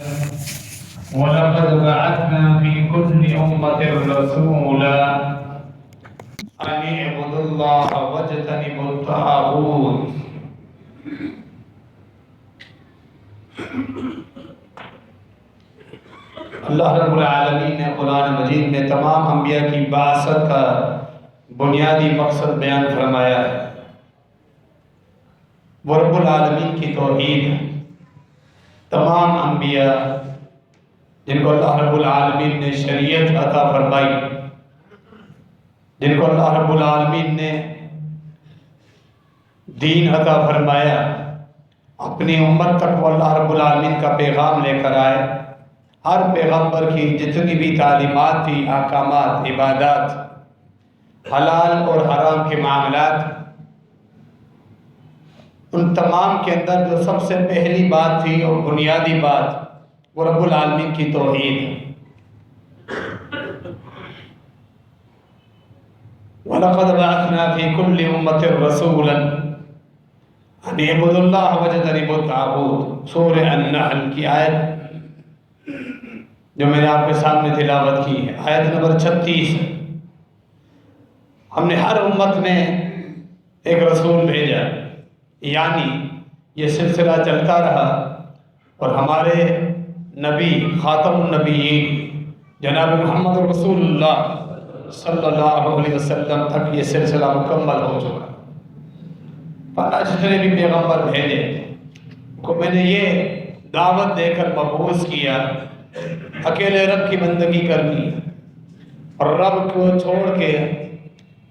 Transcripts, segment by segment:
وَلَقَدْ بَعَثْنَا فِي كُلِّ أُمَّةٍ رَسُولًا أَنِ اعْبُدُوا اللَّهَ وَاجْتَنِبُوا الطَّاغُوتَ۔ اللہ رب العالمین نے قرآن مجید میں تمام انبیاء کی بعثت کا بنیادی مقصد بیان فرمایا ہے۔ وہ رب العالمین کی توحید ہے۔ تمام انبیاء جن کو اللہ رب العالمین نے شریعت عطا فرمائی، جن کو اللہ رب العالمین نے دین عطا فرمایا، اپنی امت تک وہ اللہ رب العالمین کا پیغام لے کر آئے۔ ہر پیغمبر کی جتنی بھی تعلیمات تھی، احکامات، عبادات، حلال اور حرام کے معاملات، ان تمام کے اندر جو سب سے پہلی بات تھی اور بنیادی بات وہ رب العالمین کی توحید ہے۔ وَلَقَدْ بَعَثْنَا فِي كُلِّ أُمَّةٍ رَسُولًا أَنِ اعْبُدُوا اللَّهَ وَاجْتَنِبُوا الطَّاغُوتَ۔ سورہ النحل کی آیت جو میں نے آپ کے سامنے تلاوت کی ہے، آیت نمبر 36 ہے۔ ہم نے ہر امت میں ایک رسول بھیجا، یعنی یہ سلسلہ چلتا رہا اور ہمارے نبی خاتم النبیین جناب محمد رسول اللہ صلی اللہ علیہ وسلم تک یہ سلسلہ مکمل ہو چکا۔ اللہ جتنے بھی پیغمبر بھیجے کو میں نے یہ دعوت دے کر مبعوث کیا، اکیلے رب کی بندگی کرنی اور رب کو چھوڑ کے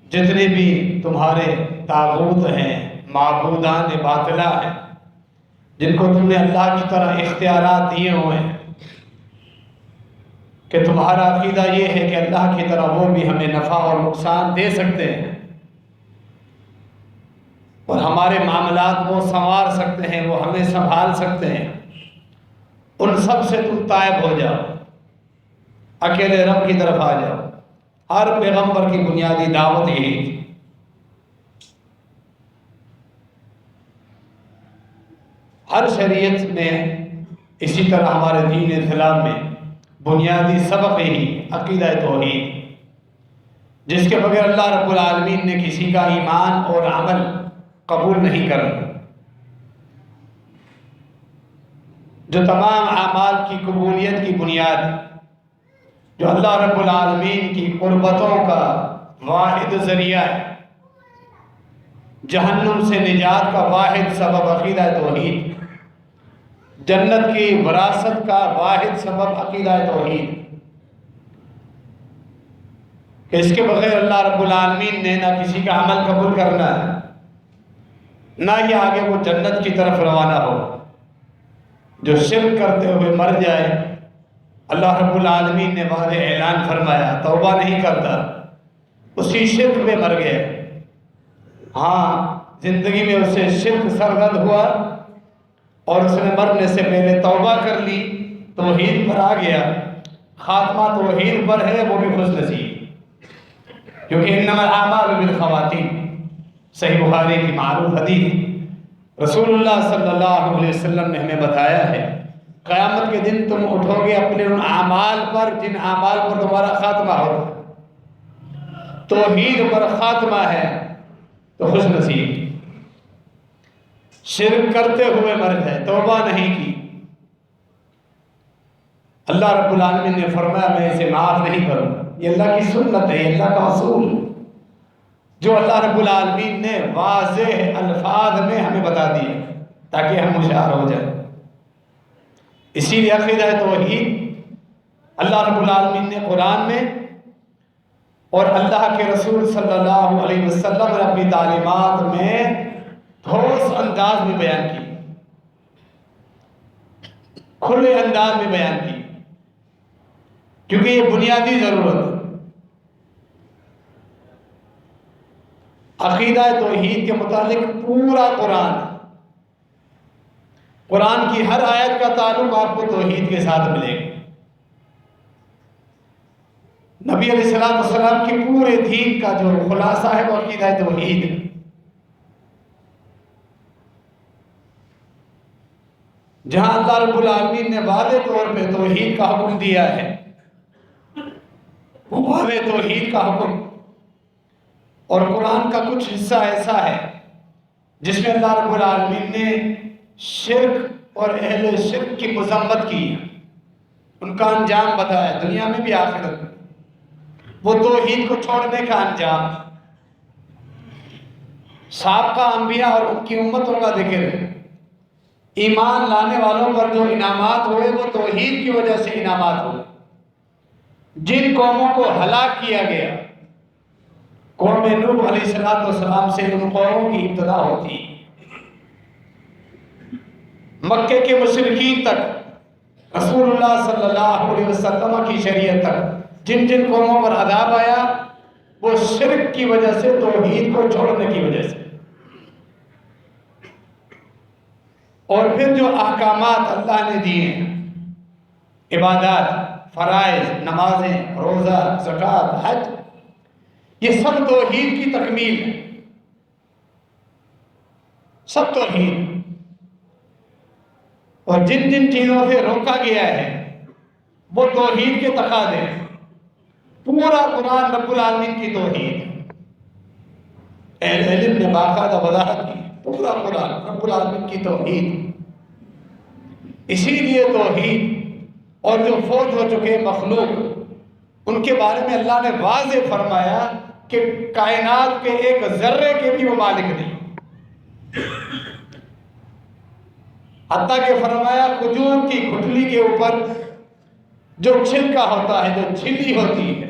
جتنے بھی تمہارے طاغوت ہیں، معبودان باطلہ ہیں، جن کو تم نے اللہ کی طرح اختیارات دیے ہوئے ہیں کہ تمہارا عقیدہ یہ ہے کہ اللہ کی طرح وہ بھی ہمیں نفع اور نقصان دے سکتے ہیں اور ہمارے معاملات وہ سنوار سکتے ہیں، وہ ہمیں سنبھال سکتے ہیں، ان سب سے تم تائب ہو جاؤ، اکیلے رب کی طرف آ جاؤ۔ ہر پیغمبر کی بنیادی دعوت یہی تھی۔ ہر شریعت میں اسی طرح ہمارے دین اسلام میں بنیادی سبق یہی عقیدہ توحید، جس کے بغیر اللہ رب العالمین نے کسی کا ایمان اور عمل قبول نہیں کرنا۔ جو تمام اعمال کی قبولیت کی بنیاد، جو اللہ رب العالمین کی قربتوں کا واحد ذریعہ ہے، جہنم سے نجات کا واحد سبب عقیدہ توحید، جنت کی وراثت کا واحد سبب عقیدہ توحید، کہ اس کے بغیر اللہ رب العالمین نے نہ کسی کا عمل قبول کرنا ہے، نہ ہی آگے وہ جنت کی طرف روانہ ہو۔ جو شرک کرتے ہوئے مر جائے، اللہ رب العالمین نے واضح اعلان فرمایا توبہ نہیں کرتا، اسی شرک میں مر گئے۔ ہاں، زندگی میں اسے شرک سرزد ہوا اور اس نے مرنے سے پہلے توبہ کر لی، توحید پر آ گیا، خاتمہ توحید پر ہے، وہ بھی خوش نصیب، کیونکہ انما الاعمال بالخواتیم، صحیح بخاری کی معروف حدیث۔ رسول اللہ صلی اللہ علیہ وسلم نے ہمیں بتایا ہے قیامت کے دن تم اٹھو گے اپنے ان اعمال پر جن اعمال پر تمہارا خاتمہ ہو۔ توحید پر خاتمہ ہے تو خوش نصیب، شرک کرتے ہوئے مر جائے، توبہ نہیں کی، اللہ رب العالمین نے فرمایا میں اسے معاف نہیں کروں۔ یہ اللہ کی سنت ہے، یہ اللہ کا اصول جو اللہ رب العالمین نے واضح الفاظ میں ہمیں بتا دیے تاکہ ہم ہوشیار ہو جائیں۔ اسی لیے عقیدہ توحید اللہ رب العالمین نے قرآن میں اور اللہ کے رسول صلی اللہ علیہ وسلم نے اپنی تعلیمات میں ٹھوس انداز میں بیان کی، کھلے انداز میں بیان کی، کیونکہ یہ بنیادی ضرورت ہے۔ عقیدہ توحید کے متعلق پورا قرآن کی ہر آیت کا تعلق آپ کو توحید کے ساتھ ملے گا۔ نبی علیہ السلام کی پورے دین کا جو خلاصہ ہے وہ عقیدہ توحید ہے۔ جہاں اللہ رب العالمین نے واضح طور پہ توحید کا حکم دیا ہے، وہ واضح توحید کا حکم، اور قرآن کا کچھ حصہ ایسا ہے جس میں اللہ رب العالمین نے شرک اور اہل شرک کی مذمت کی، ان کا انجام بتایا دنیا میں بھی آخرت میں، وہ توحید کو چھوڑنے کا انجام، سابقہ انبیاء اور ان کی امتوں کا ذکر ہے، ایمان لانے والوں پر جو انعامات ہوئے وہ توحید کی وجہ سے انعامات ہوئے۔ جن قوموں کو ہلاک کیا گیا، قوم نوح علیہ السلام سے ان قوموں کی ابتدا ہوتی، مکے کے مشرکین تک، رسول اللہ صلی اللہ علیہ وسلم کی شریعت تک جن جن قوموں پر عذاب آیا وہ شرک کی وجہ سے، توحید کو چھوڑنے کی وجہ سے۔ اور پھر جو احکامات اللہ نے دیے ہیں، عبادات، فرائض، نمازیں، روزہ، زکوٰۃ، حج، یہ سب توحید کی تکمیل ہے، سب توحید۔ اور جن جن چیزوں سے روکا گیا ہے وہ توحید کے تقاضے ہیں۔ پورا قرآن رب العالمین کی توحید، اہل علم نے باقاعدہ وضاحت کی، پورا قرآن رب العالمین کی توحید۔ اسی لیے توحید اور جو فوت ہو چکے مخلوق، ان کے بارے میں اللہ نے واضح فرمایا کہ کائنات کے ایک ذرے کے بھی وہ مالک نہیں، حتیٰ کہ فرمایا کھجور کی گٹھلی کے اوپر جو چھلکا ہوتا ہے، جو چھلی ہوتی ہے،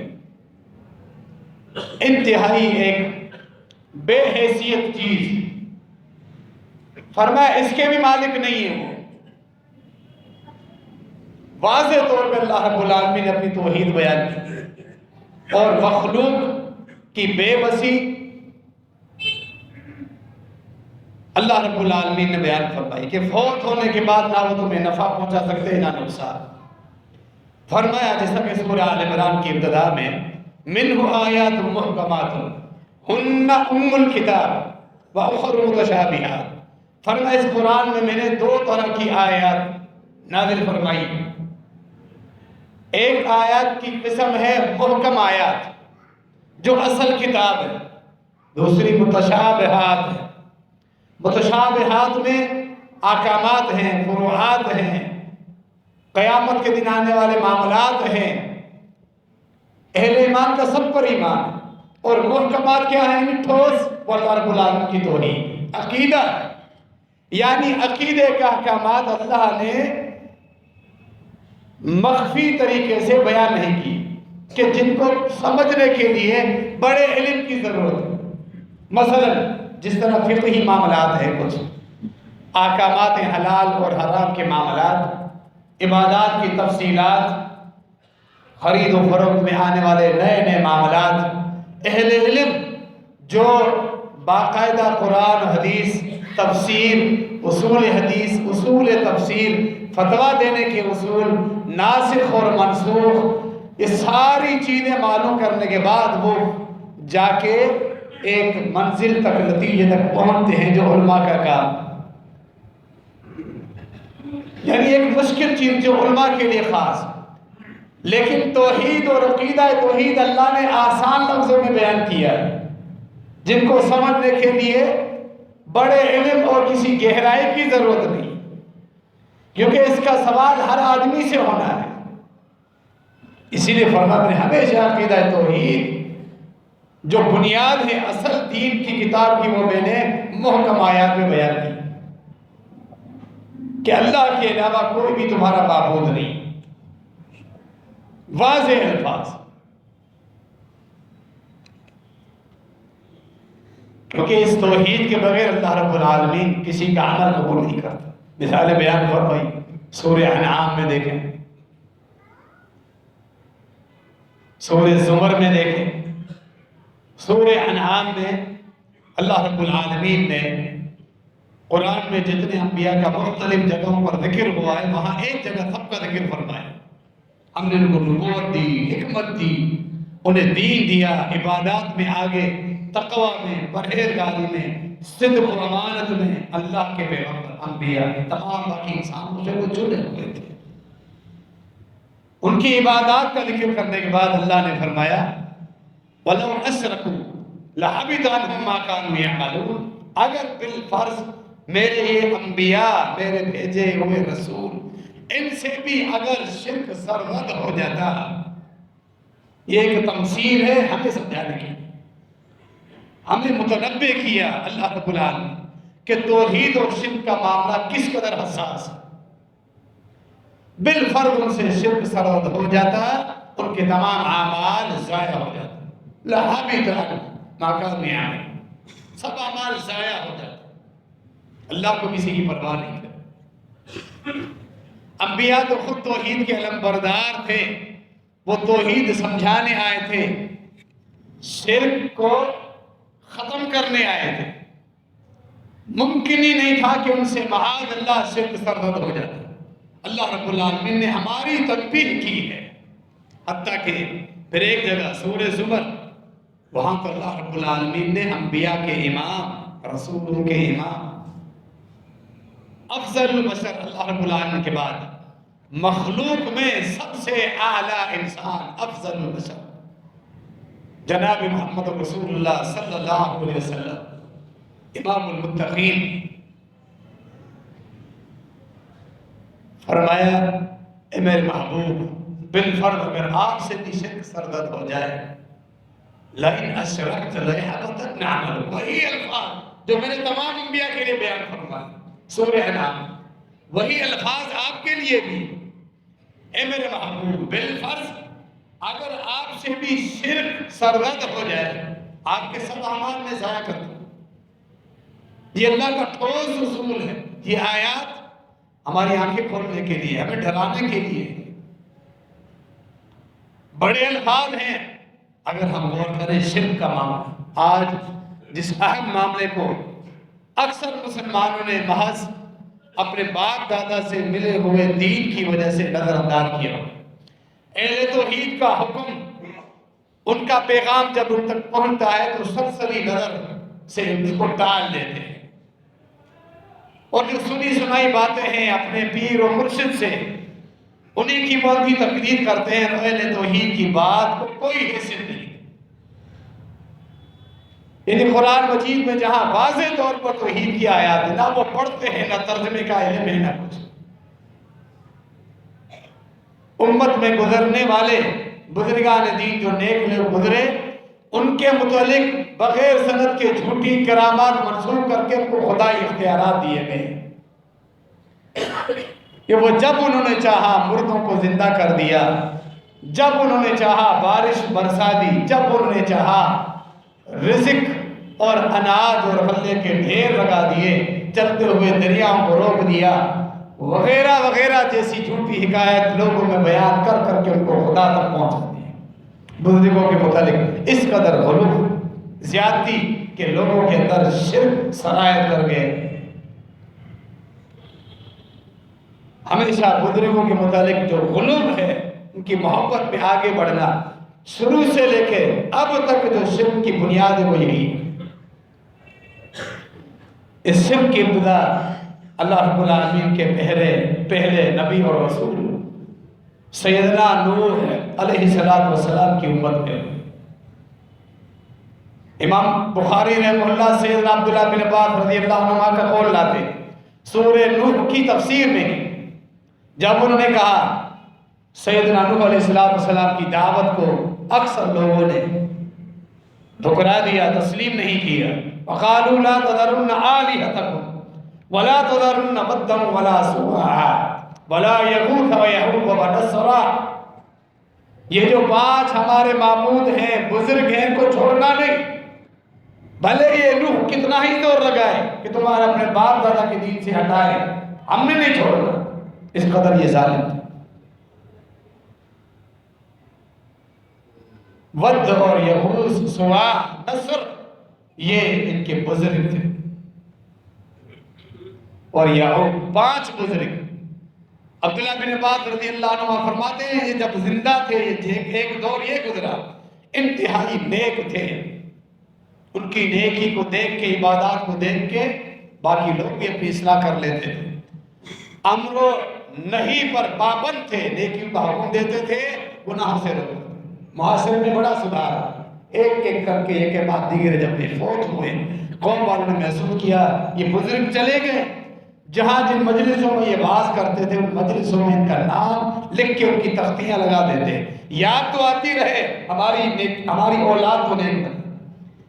انتہائی ایک بے حیثیت چیز، فرمایا اس کے بھی مالک نہیں ہے وہ۔ واضح طور پہ اللہ رب العالمین نے اپنی توحید بیان کی، اور مخلوق کی بے بسی اللہ رب العالمین نے بیان فرمائی کہ فوت ہونے کے بعد نہ وہ تمہیں نفع پہنچا سکتے نہ نقصان۔ فرمایا جیسا کہ سورہ آل عمران کی ابتدا میں منہ آیات محکمات ہن ام الکتاب و اخر متشابہات، فرمایا اس قرآن میں نے دو طرح کی آیات نازل فرمائی، ایک آیات کی قسم ہے محکم آیات جو اصل کتاب ہے، دوسری متشابہات ہے۔ متشابہات میں احکامات ہیں، فروعات ہیں، قیامت کے دن آنے والے معاملات ہیں، اہل ایمان کا سب پر ایمان ہے، اور محکمات کیا ہیں؟ ٹھوس، وہ اللہ رب العالمین کی توحید، عقیدہ، یعنی عقیدے کے احکامات اللہ نے مخفی طریقے سے بیان نہیں کی کہ جن کو سمجھنے کے لیے بڑے علم کی ضرورت ہے۔ مثلا جس طرح فقہی معاملات ہیں، کچھ احکامات حلال اور حرام کے معاملات، عبادات کی تفصیلات، خرید و فروخت میں آنے والے نئے نئے معاملات، اہل علم جو باقاعدہ قرآن و حدیث، تفسیر، اصول حدیث، اصول تفسیر، فتویٰ دینے کے اصول، ناسخ اور منسوخ، یہ ساری چیزیں معلوم کرنے کے بعد وہ جا کے ایک منزل تک، نتیجے تک پہنچتے ہیں جو علماء کا کام، یعنی ایک مشکل چیز جو علماء کے لیے خاص، لیکن توحید اور عقیدہ توحید اللہ نے آسان لفظوں میں بیان کیا ہے، جن کو سمجھنے کے لیے بڑے علم اور کسی گہرائی کی ضرورت نہیں، کیونکہ اس کا سوال ہر آدمی سے ہونا ہے۔ اسی لیے فرمایا نے ہمیشہ عقیدہ توحید جو بنیاد ہے اصل دین کی کتاب کی، وہ میں نے محکم آیات میں بیان کی کہ اللہ کے علاوہ کوئی بھی تمہارا معبود نہیں، واضح الفاظ، کیونکہ اس توحید کے بغیر اللہ رب العالمین کسی کا عمل قبول نہیں کرتا۔ مثال بیان فرمائی سورہ انعام میں دیکھیں، سورہ زمر میں دیکھیں، سورہ انعام میں اللہ رب العالمین نے قرآن میں جتنے انبیاء کا مختلف جگہوں پر ذکر ہوا ہے، وہاں ایک جگہ سب کا ذکر فرمایا، ہم نے ان کو نبوت دی، حکمت دی، انہیں دین دیا، عبادات میں آگے تقوی میں، پرہیزگاری میں، صدق و امانت میں اللہ کے پیغمبر انبیاء تمام باقی انسانوں سے وہ جڑے ہوئے تھے۔ ان کی عبادات کا ذکر کرنے کے بعد اللہ نے فرمایا وَلَوْ أَشْرَكُوا لَحَبِطَ عَنْهُمْ مَا كَانُوا يَعْمَلُونَ، اگر بالفرض میرے یہ انبیاء، میرے بھیجے ہوئے رسول، ان سے بھی اگر شرک سرزد ہو جاتا، یہ ایک تمثیل ہے ہمیں سمجھانے کی، ہمیں متنبع کیا اللہ رب العالمین کہ توحید اور شرک کا معاملہ کس قدر حساس ہے۔ بالفرض ان سے شرک سرزد ہو جاتا، ان کے تمام اعمال ضائع ہو جاتے، لَحَبِطَ عَنْهُمْ مَا كَانُوا يَعْمَلُونَ، سب اعمال ضائع ہو جاتے۔ اللہ کو کسی کی پرواہ نہیں کرتے۔ انبیاء تو خود توحید کے علم بردار تھے، وہ توحید سمجھانے آئے تھے، شرک کو ختم کرنے آئے تھے۔ ممکن ہی نہیں تھا کہ ان سے معاذ اللہ شرک سرزد ہو جاتا۔ اللہ رب العالمین نے ہماری تکبیر کی ہے، حتیٰ کہ پھر ایک جگہ سورہ زمر، وہاں پر اللہ رب العالمین نے انبیاء کے امام، رسولوں کے امام، افضل البشر اللہ رب العالمین کے بعد مخلوق میں سب سے اعلیٰ انسان، افضل البشر جناب محمد رسول اللہ صلی اللہ علیہ وسلم، امام المتقین، فرمایا اے میرے محبوب، بالفرض اگر آپ سے بھی شرک سرزد ہو جائے، لَإِنْ أَشْرَكْتَ لَيَحْبَطَنَّ عَمَلُكَ، وہی الفاظ جو میں نے تمام انبیاء کے لیے بیان فرمائے سورہ انعام، وہی الفاظ آپ کے لیے بھی، اے میرے محبوب بالفرض اگر آپ سے بھی شرک سرزد ہو جائے، آپ کے سب اعمال میں ضائع کر دو۔ یہ اللہ کا ٹھوس اصول ہے۔ یہ آیات ہماری آنکھیں کھولنے کے لیے، ہمیں ڈرانے کے لیے بڑے الفاظ ہیں۔ اگر ہم غور کریں شرک کا معاملہ، آج جس اہم معاملے کو اکثر مسلمانوں نے محض اپنے باپ دادا سے ملے ہوئے دین کی وجہ سے نظر انداز کیا، اہل توحید کا حکم، ان کا پیغام جب ان تک پہنچتا ہے تو سرسری نظر سے اس کو ٹال دیتے ہیں، اور جو سنی سنائی باتیں ہیں اپنے پیر و مرشد سے انہیں کی بات کی تقریر کرتے ہیں، اہل توحید کی بات کو کوئی حیثیت نہیں۔ یعنی قرآن مجید میں جہاں واضح طور پر توحید کی آیات ہے، نہ وہ پڑھتے ہیں، نہ ترجمے کا علم ہے، نہ کچھ۔ امت میں گزرنے والے بزرگان دین جو نیک لوگ گزرے، ان کے متعلق بغیر سند کے جھوٹی کرامات منسوب کر کے ان کو خدائی اختیارات دیے گئے کہ وہ جب انہوں نے چاہا مردوں کو زندہ کر دیا، جب انہوں نے چاہا بارش برسا دی، جب انہوں نے چاہا رزق اور اناج اور غلے کے ڈھیر لگا دیے، چلتے ہوئے دریاؤں کو روک دیا، وغیرہ وغیرہ جیسی جھوٹی حکایت لوگوں میں بیان کر کر کے ان کو خدا تک پہنچا دی۔ بزرگوں کے متعلق اس قدر غلو، زیادتی کہ لوگوں کے اندر شرک سرایت کر گئے۔ ہمیشہ بزرگوں کے متعلق جو غلو ہے، ان کی محبت میں آگے بڑھنا، شروع سے لے کے اب تک جو شرک کی بنیاد ہے وہ یہی ہے۔ اس شرک کی ابتدا اللہ رب العالمین کے پہلے نبی اور رسول سیدنا نوح علیہ السلام کی امت میں۔ امام بخاری رحمہ اللہ سیدنا عبداللہ بن عباس رضی اللہ عنہ کا قول لاتے سورہ نوح کی تفسیر میں، جب انہوں نے کہا سیدنا نوح علیہ السلام کی دعوت کو اکثر لوگوں نے ٹھکرا دیا، تسلیم نہیں کیا۔ وَقَالُوا لَا تَذَرُنَّ آلِهَتَكُمْ وَلَا تَذَرُنَّ وَدًّا وَلَا سُوَاعًا وَلَا يَغُوثَ وَيَعُوقَ وَنَسْرًا، یہ جو 5 ہمارے معبود ہیں، بزرگ ہیں، ان کو چھوڑنا نہیں، بھلے یہ نوح کتنا ہی زور لگائے کہ تمہارا اپنے باپ دادا کے دین سے ہٹائے، ہم نے نہیں چھوڑنا۔ اس قدر یہ ظالم تھے۔ ود اور یغوث، سواع، نصر، یہ ان کے بزرگ تھے، اور یعوق 5 بزرگ۔ عبداللہ بن عباس رضی اللہ عنہ فرماتے ہیں یہ جب زندہ تھے، ایک دور یہ گزرا، انتہائی نیک تھے، ان کی نیکی کو دیکھ کے، عبادات کو دیکھ کے باقی لوگ بھی اپنی اصلاح کر لیتے تھے۔ امر و نہی پر پابند تھے، نیکی کا حکم دیتے تھے، گناہ سے روکتے تھے۔ معاشرے میں بڑا سدھار، ایک ایک کر کے ایک کے بعد دیگر جب یہ فوت ہوئے، قوم والوں نے محسوس کیا یہ بزرگ چلے گئے، جہاں جن مجلسوں میں یہ واز کرتے تھے ان مجلسوں میں ان کا نام لکھ کے ان کی تختیاں لگا دیتے، یاد تو آتی رہے ہماری اولاد کو نیک بنے۔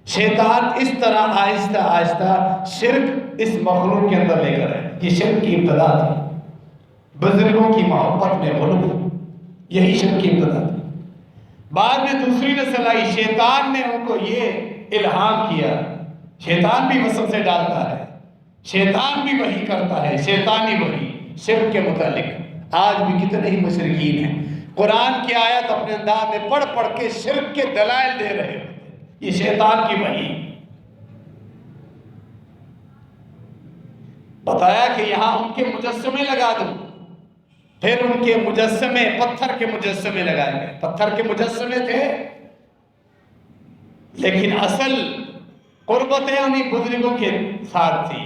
شیطان اس طرح آہستہ آہستہ شرک اس مخلوق کے اندر لے کر ہے۔ یہ شرک کی ابتدا تھی، بزرگوں کی محبت میں غلو، یہی شرک کی ابتدا تھی۔ بعد میں دوسری نسل آئی، شیطان نے ان کو یہ الہام کیا۔ شیطان بھی وسوسے ڈالتا ہے، شیطان بھی وحی کرتا ہے، شیطانی وحی شرک کے متعلق۔ آج بھی کتنے ہی مشرکین ہیں قرآن کی آیت اپنے انداز میں پڑھ پڑھ کے شرک کے دلائل دے رہے ہیں، یہ شیطان کی وحی۔ بتایا کہ یہاں ان کے مجسمے لگا دو، پھر ان کے مجسمے پتھر کے مجسمے لگائے گئے۔ پتھر کے مجسمے تھے لیکن اصل قربتیں انہیں بزرگوں کے ساتھ تھی،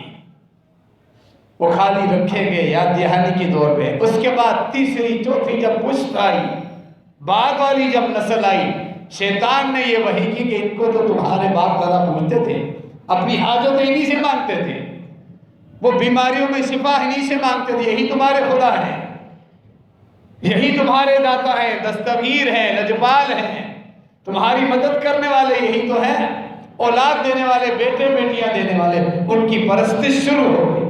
وہ خالی رکھے گئے یاد دہانی کے دور پہ۔ اس کے بعد تیسری چوتھی جب پشت آئی، بعد والی جب نسل آئی، شیطان نے یہ وحی کی کہ ان کو تو تمہارے باپ دادا پوچھتے تھے، اپنی حاجتیں انہی سے مانگتے تھے، وہ بیماریوں میں شفا انہی سے مانگتے تھے، یہی تمہارے خدا ہیں، یہی تمہارے داتا ہیں، دستگیر ہیں، لجپال ہیں، تمہاری مدد کرنے والے یہی تو ہیں، اولاد دینے والے، بیٹے بیٹیاں دینے والے۔ ان کی پرستش شروع ہو گئی۔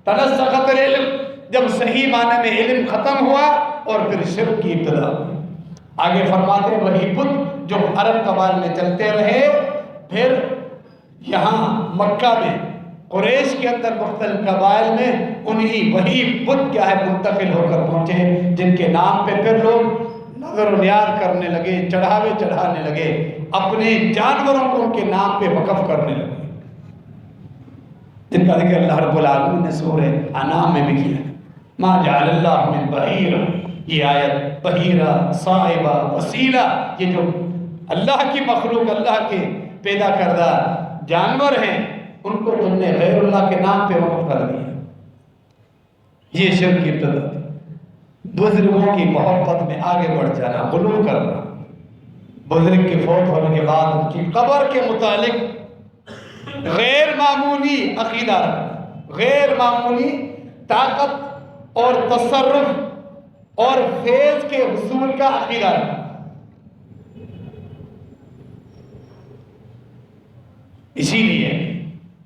تنسخت العلم، جب صحیح معنی میں علم ختم ہوا اور پھر شرک کی ابتدا ہوئی۔ آگے فرماتے ہیں وہی بت جو عرب قبائل میں چلتے رہے، پھر یہاں مکہ میں قریش کے اندر مختلف قبائل میں انہی وہی بت کیا ہے منتقل ہو کر پہنچے، جن کے نام پہ پھر لوگ نظر و نیاز کرنے لگے، چڑھاوے چڑھانے لگے، اپنے جانوروں کو ان کے نام پہ وقف کرنے لگے، جن کا ذکر اللہ رب العالمین نے سورہ انعام میں بھی کیا ہے۔ ما جعل اللہ من بحیرہ، یہ آیت بحیرہ، صائبہ، وسیلہ، یہ جو اللہ کی مخلوق، اللہ کے پیدا کردہ جانور ہیں، ان کو تم نے غیر اللہ کے نام پہ وقف کر دیا۔ یہ شرک کی ابتدا تھی۔ بزرگوں کی محبت میں آگے بڑھ جانا، غلو کرنا، بزرگ کے فوت ہونے کے بعد ان کی قبر کے متعلق غیر معمولی عقیدہ رکھنا، غیر معمولی طاقت اور تصرف اور فیض کے حصول کا عقیدہ رکھنا۔ اسی لیے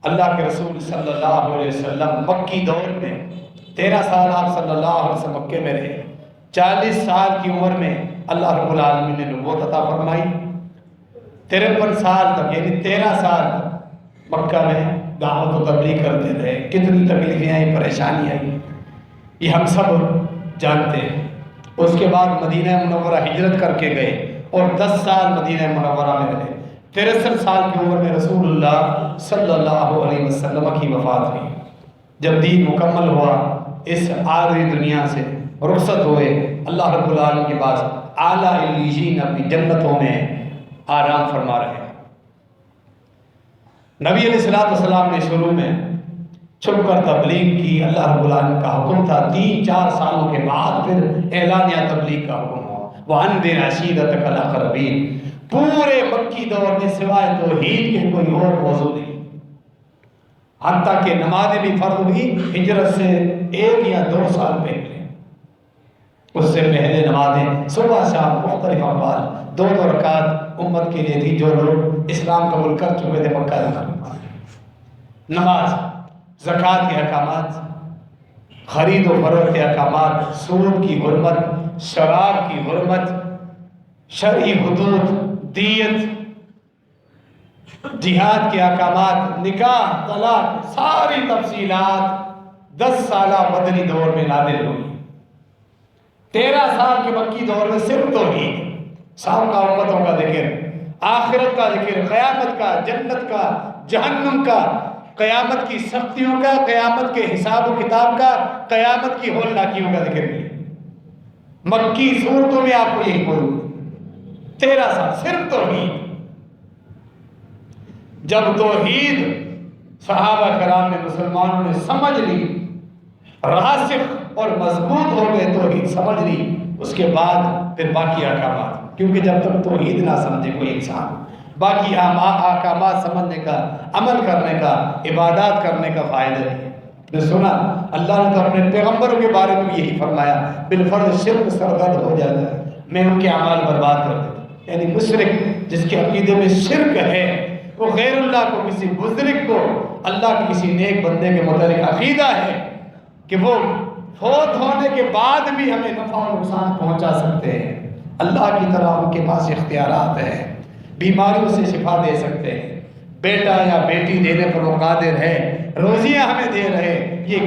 اللہ کے رسول صلی اللہ علیہ وسلم مکی دور میں 13 سال آپ صلی اللہ علیہ وسلم مکے میں رہے، 40 سال کی عمر میں اللہ رب العالمین نے نبوت عطا فرمائی، 53 سال تک یعنی 13 سال مکہ میں دعوت و تبلیغ کرتے رہے۔ کتنی تکلیفیں آئی، پریشانی آئی، یہ ہم سب جانتے ہیں۔ اس کے بعد مدینہ منورہ ہجرت کر کے گئے اور 10 سال مدینہ منورہ میں رہے۔ 63 سال کی عمر میں رسول اللہ صلی اللہ علیہ وسلم کی وفات ہوئی۔ جب دین مکمل ہوا، اس عارضی دنیا سے رخصت ہوئے، اللہ رب العالمین کے پاس اعلیٰ علیین اپنی جنتوں میں آرام فرما رہے ہیں۔ نبی علیہ السلام نے شروع میں چھپ کر تبلیغ کی، اللہ رب العالمین کا حکم تھا، 3-4 سالوں کے بعد پھر اعلانیہ تبلیغ کا حکم ہوا، وَأَنذِرْ عَشِيرَتَكَ الْأَقْرَبِينَ۔ پورے مکی دور میں سوائے توحید کے کوئی اور موضوع نہیں، حتیٰ کہ نمازیں بھی فرض ہوئی ہجرت سے 1 یا 2 سال پہلے۔ اس سے پہلے نمازیں صبح شام مختلف اقوال 2 رکعت امت کے لیے تھی جو لوگ اسلام قبول کر چکے تھے مکہ میں۔ نماز، زکوٰۃ کے احکامات، خرید و فروخت کے احکامات، سود کی حرمت، شراب کی حرمت، شرعی حدود، دیت، جہاد کے احکامات، نکاح، طلاق، ساری تفصیلات 10 سالہ مدنی دور میں نازل ہوئی۔ 13 سال کے مکی دور میں صرف توحید، سابقہ امتوں کا ذکر، آخرت کا ذکر، قیامت کا، جنت کا، جہنم کا، قیامت کی سختیوں کا، قیامت کے حساب و کتاب کا، قیامت کی ہولناکیوں کا ذکر بھی۔ مکی صورتوں میں آپ کو یہی بولوں، 13 سال صرف توحید۔ جب توحید صحابہ کرام نے مسلمانوں نے سمجھ لی، راسخ اور مضبوط ہو گئے، توحید سمجھ لی، اس کے بعد پھر باقی احکامات، کیونکہ جب تک توحید نہ سمجھے کوئی انسان باقی احکامات سمجھنے کا، عمل کرنے کا، عبادات کرنے کا فائدہ نہیں۔ نے سنا اللہ نے تو اپنے پیغمبروں کے بارے میں یہی فرمایا، بالفرض شرک سرگرد ہو جاتا ہے میں ان کے اعمال برباد کر دیتا ہوں۔ یعنی مشرک جس کے عقیدے میں شرک ہے، وہ غیر اللہ کو، کسی بزرگ کو، اللہ کے کسی نیک بندے کے متعلق عقیدہ ہے کہ وہ فوت ہونے کے بعد بھی ہمیں نفع و نقصان پہنچا سکتے ہیں، اللہ کی طرح ان کے پاس اختیارات ہیں، بیماریوں سے شفا دے سکتے ہیں، بیٹا یا بیٹی دینے پر وہ قادر ہے، روزیاں ہمیں دے رہے، یہ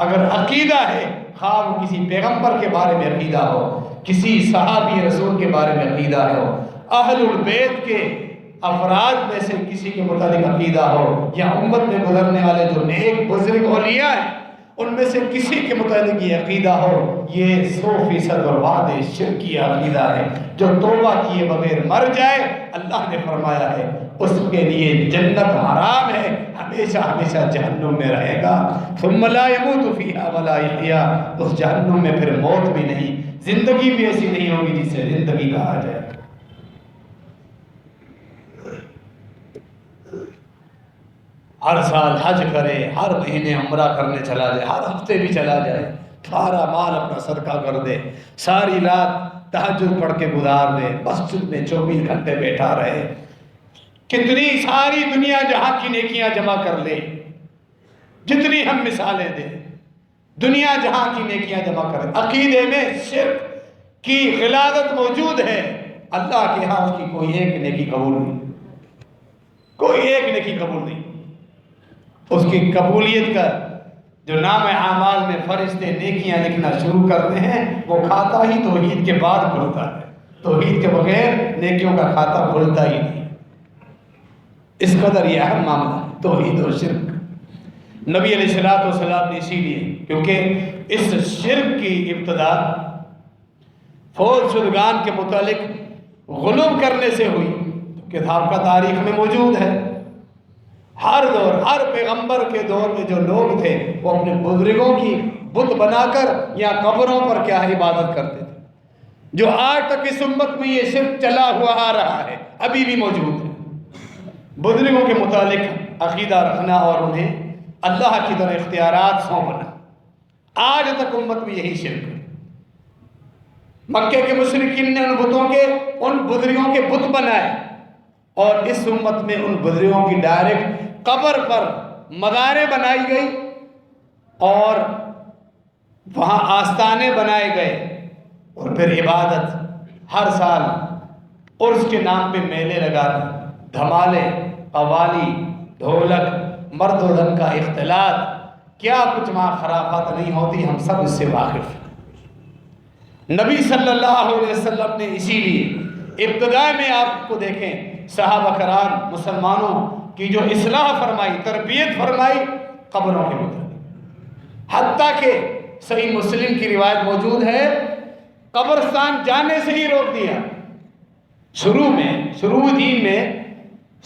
اگر عقیدہ ہے، خواہ وہ کسی پیغمبر کے بارے میں عقیدہ ہو، کسی صحابی رسول کے بارے میں عقیدہ ہو، اہل البیت کے افراد میں سے کسی کے متعلق عقیدہ ہو، یا امت میں گزرنے والے جو نیک بزرگ اولیاء ہیں ان میں سے کسی کے متعلق یہ عقیدہ ہو، یہ 100% برباد شرکی عقیدہ ہے۔ جو توبہ کیے بغیر مر جائے، اللہ نے فرمایا ہے اس کے لیے جنت حرام ہے، ہمیشہ ہمیشہ جہنم میں رہے گا۔ ثم لا يموت فيها ولا يحيا، اس جہنم میں پھر موت بھی نہیں، زندگی بھی ایسی نہیں ہوگی جسے زندگی کہا جائے۔ ہر سال حج کرے، ہر مہینے عمرہ کرنے چلا جائے، ہر ہفتے بھی چلا جائے، سارا مال اپنا صدقہ کر دے، ساری رات تہجد پڑھ کے گزار دے، مسجد میں 24 گھنٹے بیٹھا رہے، کتنی ساری دنیا جہاں کی نیکیاں جمع کر لے، جتنی ہم مثالیں دیں، دنیا جہاں کی نیکیاں جمع کرے، عقیدے میں شرک کی غلاظت موجود ہے، اللہ کے ہاں اس کی کوئی ایک نیکی قبول نہیں، کوئی ایک نیکی قبول نہیں۔ اس کی قبولیت کا جو نام اعمال میں فرشتے نیکیاں لکھنا شروع کرتے ہیں، وہ کھاتا ہی توحید کے بعد کھلتا ہے، توحید کے بغیر نیکیوں کا کھاتا کھلتا ہی نہیں۔ اس قدر یہ اہم معاملہ ہے توحید اور شرک۔ نبی علیہ السلام نے اسی لیے، کیونکہ اس شرک کی ابتدا فوت شدگان کے متعلق غلو کرنے سے ہوئی، کتاب کا تاریخ میں موجود ہے۔ ہر دور، ہر پیغمبر کے دور میں جو لوگ تھے وہ اپنے بزرگوں کی بت بنا کر یا قبروں پر کیا عبادت کرتے تھے، جو آج تک اس امت میں یہ شرک چلا ہوا آ رہا ہے، ابھی بھی موجود ہے۔ بزرگوں کے متعلق عقیدہ رکھنا اور انہیں اللہ کی طرح اختیارات سونپنا، آج تک امت میں یہی شرک ہے۔ مکے کے مشرکین نے ان بتوں کے، ان بزرگوں کے بت بنائے، اور اس امت میں ان بزرگوں کی ڈائریکٹ قبر پر مزاریں بنائی گئی اور وہاں آستانے بنائے گئے، اور پھر عبادت، ہر سال عرس کے نام پہ میلے لگانا، دھمالے، قوالی، ڈھولک، مرد و زن کا اختلاط، کیا کچھ وہاں خرافات نہیں ہوتی، ہم سب اس سے واقف ہیں۔ نبی صلی اللہ علیہ وسلم نے اسی لیے ابتداء میں آپ کو دیکھیں، صحابہ کرام مسلمانوں کی جو اصلاح فرمائی، تربیت فرمائی قبروں کے متعلق، حتیٰ کہ صحیح مسلم کی روایت موجود ہے، قبرستان جانے سے ہی روک دیا۔ شروع دین میں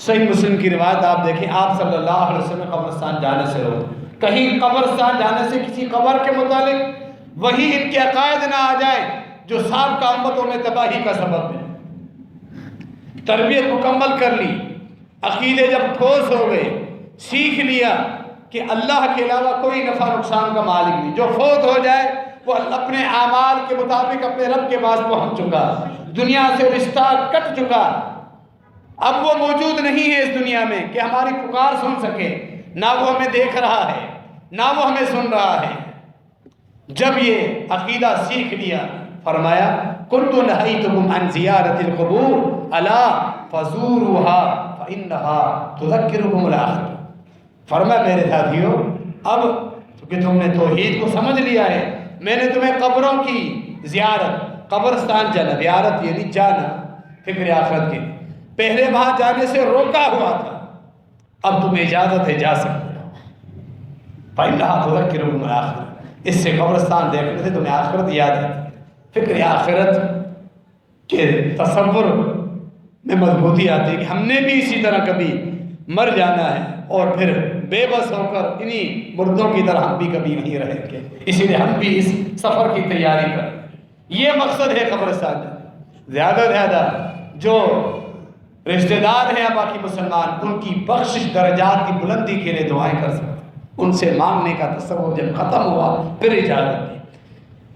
صحیح مسلم کی روایت آپ دیکھیں، آپ صلی اللہ علیہ وسلم قبرستان جانے سے روک، کہیں قبرستان جانے سے کسی قبر کے متعلق وہی ان کے عقائد نہ آ جائیں جو سابقہ امتوں میں تباہی کا سبب ہے۔ تربیت مکمل کر لی، عقیدے جب ٹھوس ہو گئے، سیکھ لیا کہ اللہ کے علاوہ کوئی نفع نقصان کا مالک نہیں، جو فوت ہو جائے وہ اپنے اعمال کے مطابق اپنے رب کے پاس پہنچ چکا، دنیا سے رشتہ کٹ چکا، اب وہ موجود نہیں ہے اس دنیا میں کہ ہماری پکار سن سکے، نہ وہ ہمیں دیکھ رہا ہے نہ وہ ہمیں سن رہا ہے۔ جب یہ عقیدہ سیکھ لیا، فرمایا كنت نهيتكم عن زيارة القبور ألا فزوروها فإنها تذكركم الآخرة۔ فرمایا میرے ساتھیو، اب کہ تم نے توحید کو سمجھ لیا ہے، میں نے تمہیں قبروں کی زیارت، قبرستان جانا، زیارت یعنی جانا فکر آخرت کے، پہلے وہاں جانے سے روکا ہوا تھا، اب تمہیں اجازت ہے، جا سکتے ہو۔ فإنها تذكركم الآخرة، اس سے قبرستان دیکھنے سے تمہیں آخرت یاد ہے، فکر آخرت کے تصور میں مضبوطی آتی ہے کہ ہم نے بھی اسی طرح کبھی مر جانا ہے اور پھر بے بس ہو کر انہی مردوں کی طرح ہم بھی کبھی نہیں رہیں گے، اسی لیے ہم بھی اس سفر کی تیاری کریں۔ یہ مقصد ہے قبرستان جانا۔ زیادہ سے زیادہ جو رشتہ دار ہیں باقی مسلمان، ان کی بخشش درجات کی بلندی کے لیے دعائیں کر سکتے ہیں۔ ان سے مانگنے کا تصور جب ختم ہوا پھر اجازت دی۔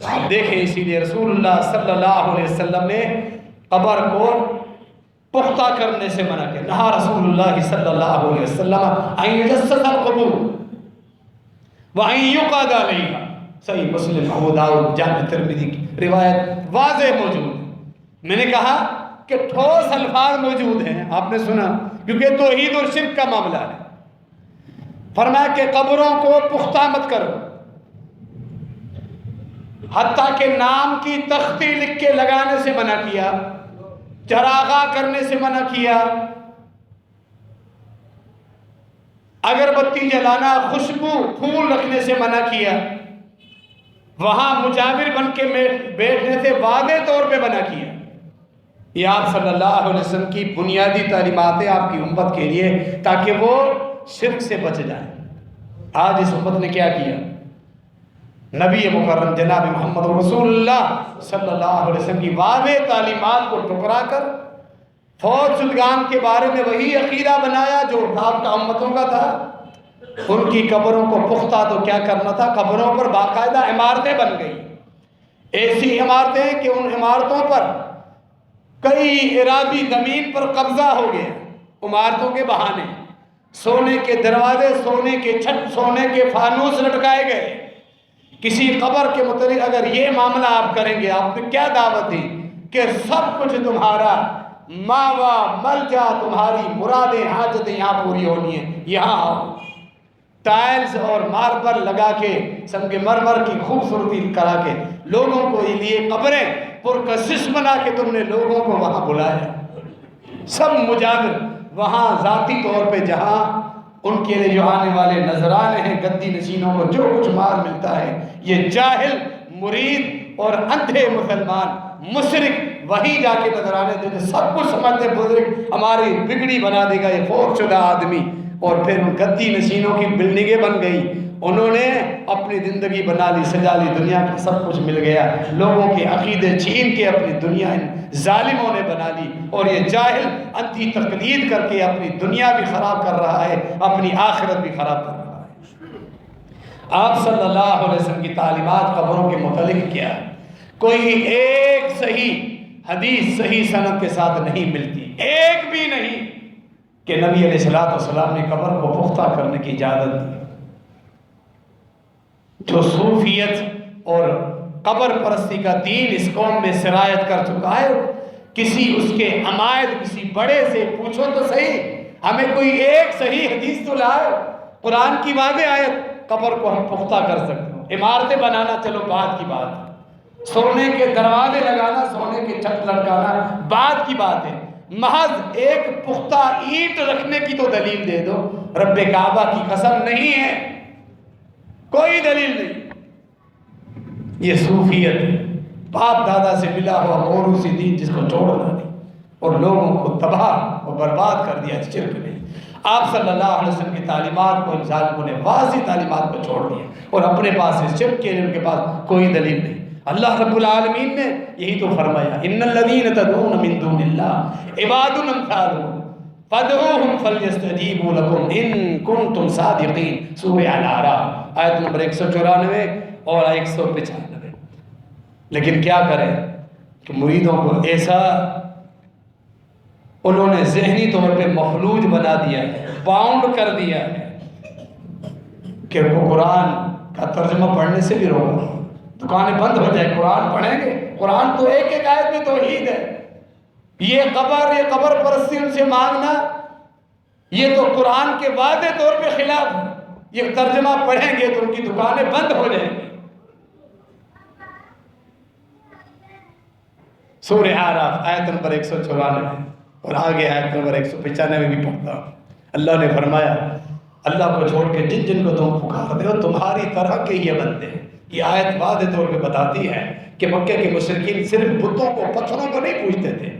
آپ دیکھیں اسی لیے رسول اللہ صلی اللہ علیہ وسلم نے قبر کو پختہ کرنے سے منع کیا۔ نہا رسول اللہ صلی اللہ علیہ وسلم ان یجسس القبور وان یقعد علیہا۔ صحیح مسلم، ابو داؤد، جامع ترمذی کی روایت واضح موجود ہے۔ میں نے کہا کہ ٹھوس الفاظ موجود ہیں، آپ نے سنا، کیونکہ توحید اور شرک کا معاملہ ہے۔ فرمایا کہ قبروں کو پختہ مت کرو، حتیٰ کہ نام کی تختی لکھ کے لگانے سے منع کیا، چراغاں کرنے سے منع کیا، اگربتی جلانا، خوشبو، پھول رکھنے سے منع کیا، وہاں مجاور بن کے بیٹھنے سے واضح طور پہ منع کیا۔ یہ آپ صلی اللہ علیہ وسلم کی بنیادی تعلیمات ہیں آپ کی امت کے لیے، تاکہ وہ شرک سے بچ جائیں۔ آج اس امت نے کیا کیا؟ نبی مکرم جناب محمد رسول اللہ صلی اللہ علیہ وسلم کی واضح تعلیمات کو ٹکرا کر فوت شدگان کے بارے میں وہی عقیدہ بنایا جو آپ کا امتوں کا تھا۔ ان کی قبروں کو پختہ تو کیا کرنا تھا، قبروں پر باقاعدہ عمارتیں بن گئی، ایسی عمارتیں کہ ان عمارتوں پر کئی ارادی زمین پر قبضہ ہو گیا، عمارتوں کے بہانے سونے کے دروازے، سونے کے چھت، سونے کے فانوس لٹکائے گئے۔ کسی قبر کے متعلق اگر یہ معاملہ آپ کریں گے، آپ نے کیا دعوت دی کہ سب کچھ تمہارا ماوا ملجا، تمہاری مرادیں حاجتیں یہاں پوری ہونی ہیں، یہاں آؤ۔ ٹائلز اور ماربل لگا کے، سنگ مرمر کی خوبصورتی کرا کے، لوگوں کو لیے قبریں پرکشش بنا کے تم نے لوگوں کو وہاں بلایا۔ سب مجاور وہاں ذاتی طور پہ جہاں ان کے لیے جو آنے والے نذرانے ہیں، گدی نشینوں کو جو کچھ مال ملتا ہے، یہ جاہل مرید اور اندھے مسلمان مشرک وہیں جا کے نذرانے دیتے، سب کچھ سمجھتے بزرگ ہماری بگڑی بنا دے گا یہ فوت شدہ آدمی، اور پھر ان گدی نشینوں کی بلڈنگیں بن گئی، انہوں نے اپنی زندگی بنا لی، سجا لی، دنیا کا سب کچھ مل گیا، لوگوں کے عقیدے چھین کے اپنی دنیا ان ظالموں نے بنا لی، اور یہ جاہل انتھی تقلید کر کے اپنی دنیا بھی خراب کر رہا ہے، اپنی آخرت بھی خراب کر رہا ہے۔ آپ صلی اللہ علیہ وسلم کی تعلیمات قبروں کے متعلق کیا ہے؟ کوئی ایک صحیح حدیث صحیح سند کے ساتھ نہیں ملتی، ایک بھی نہیں کہ نبی علیہ السلام نے قبر کو پختہ کرنے کی اجازت دی۔ جو صوفیت اور قبر پرستی کا دین اس قوم میں سرایت کر چکا ہے، کسی اس کے عمائد کسی بڑے سے پوچھو تو صحیح، ہمیں کوئی ایک صحیح حدیث تو لائے، قرآن کی واضح آیت، قبر کو ہم پختہ کر سکتے ہیں۔ عمارتیں بنانا چلو بعد کی بات ہے، سونے کے دروازے لگانا، سونے کے چھت لٹکانا بعد کی بات ہے، محض ایک پختہ اینٹ رکھنے کی تو دلیل دے دو۔ رب کعبہ کی قسم نہیں ہے، کوئی دلیل نہیں۔ یہ صوفیت باپ دادا سے ملا ہوا موروثی دین جس کو چھوڑنا نہیں، اور لوگوں کو تباہ اور برباد کر دیا، شرک نہیں۔ آپ صلی اللہ علیہ وسلم کی تعلیمات کو ان ظالموں نے واضح تعلیمات کو چھوڑ دیا، اور اپنے پاس شرک کے لیے ان کے پاس کوئی دلیل نہیں۔ اللہ رب العالمین نے یہی تو فرمایا، ان الذین تدعون من دون اللہ عباد امثالکم فادعوہم فلیستجیبوا لکم ان کنتم صادقین۔ سورہ الاعراف آیت نمبر 194 اور 195۔ لیکن کیا کریں کہ مریدوں کو ایسا انہوں نے ذہنی طور پہ مفلوج بنا دیا ہے، باؤنڈ کر دیا ہے، کہ وہ قرآن کا ترجمہ پڑھنے سے بھی روکا، دکانیں بند ہو جائے، قرآن پڑھیں گے، قرآن تو ایک ایک آیت میں توحید ہے، یہ قبر پرستی ان سے مانگنا یہ تو قرآن کے واضح طور پہ خلاف ہے، یہ ترجمہ پڑھیں گے تو ان کی دکانیں بند ہو جائیں گی۔ سورہ اعراف آیت نمبر 194 اور آگے آیت نمبر 195 بھی پڑھتا ہوں۔ اللہ نے فرمایا، اللہ کو چھوڑ کے جن جن کو تم پکارتے ہو تمہاری طرح کے یہ بندے ہیں۔ یہ آیت واضح طور پہ بتاتی ہے کہ مکہ کے مشرکین صرف بتوں کو، پتھروں کو نہیں پوجتے تھے،